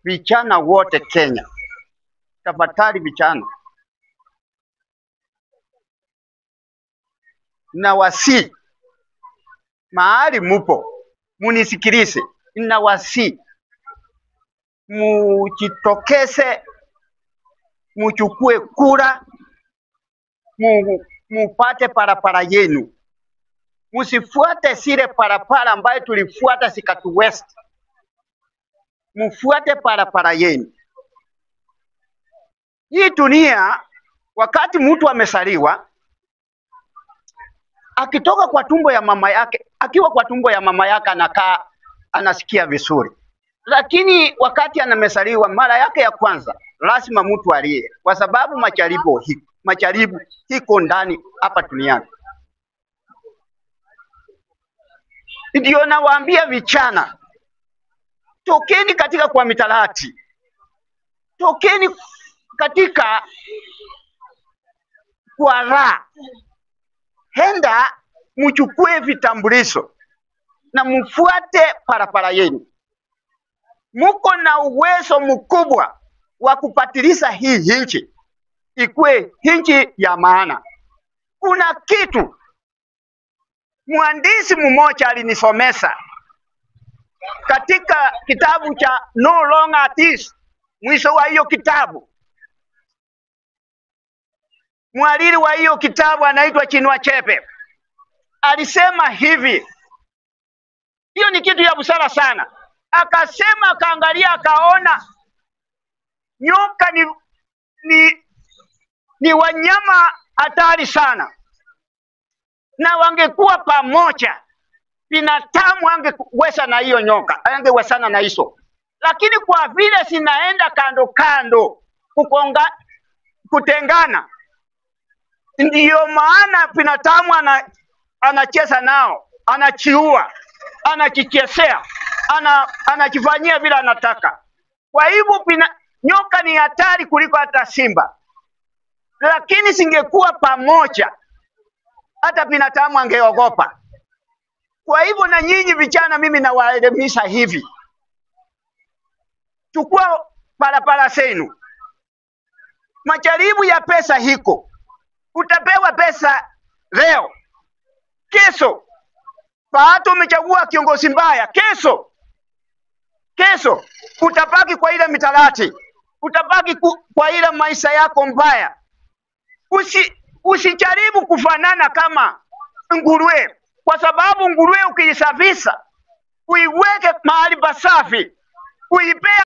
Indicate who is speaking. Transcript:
Speaker 1: vijana wote Kenya, tafadhali vijana, na wasi mahali mupo munisikilize, na wasi mujitokeze, muchukue kura, mupate parapara yenu. Musifuate zile parapara ambayo tulifuata zikatu West. Mufuate parapara yenu. Hii dunia, wakati mtu amesaliwa, akitoka kwa tumbo ya mama yake, akiwa kwa tumbo ya mama yake anakaa anasikia vizuri. Lakini wakati anamesaliwa mara yake ya kwanza, lazima mtu alie, kwa sababu majaribu hiko ndani hapa duniani. Ndio nawaambia vijana, tokeni katika kwa mitalati, tokeni katika kwa raha, henda mchukue vitambulisho na mfuate parapara yenu. Muko na uwezo mkubwa wa kupatilisha hii nchi ikue nchi ya maana. Kuna kitu mwandishi mmoja alinisomesa katika kitabu cha No Longer This. Mwisho wa hiyo kitabu, mwalili wa hiyo kitabu anaitwa Chinua Achebe, alisema hivi. Hiyo ni kitu ya busara sana. Akasema, akaangalia, akaona nyoka ni wanyama hatari sana, na wangekuwa pamoja, binadamu angeweza na hiyo nyoka, angewezana na hizo. Lakini kwa vile zinaenda kando kando, kutengana, ndiyo maana binadamu anacheza nao, anachiua, anachichezea, anajifanyia vile anataka. Kwa hivyo nyoka ni hatari kuliko hata simba. Lakini singekuwa pamoja, hata binadamu angeogopa. Kwa hivyo na nyinyi vijana, mimi nawaelimisha hivi. Chukua parapara zenu. Majaribu ya pesa hiko. Utapewa pesa leo, kesho pato umechagua kiongozi mbaya, kesho utabaki kwa ile mitalati, utabaki kwa ile maisha yako mbaya. Usijaribu kufanana kama nguruwe, kwa sababu nguruwe ukiisafisha, uiweke mahali pasafi, uipea